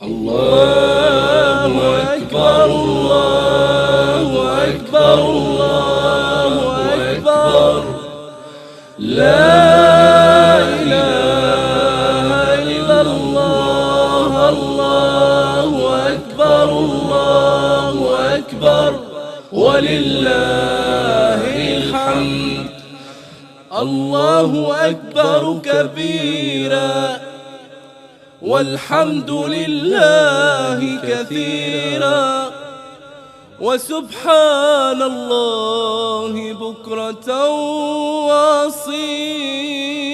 الله أكبر الله أكبر الله أكبر لا إله إلا الله الله أكبر الله أكبر ولله الحمد. الله أكبر كبيرا والحمد لله كثيرا وسبحان الله بكرة وأصيلا.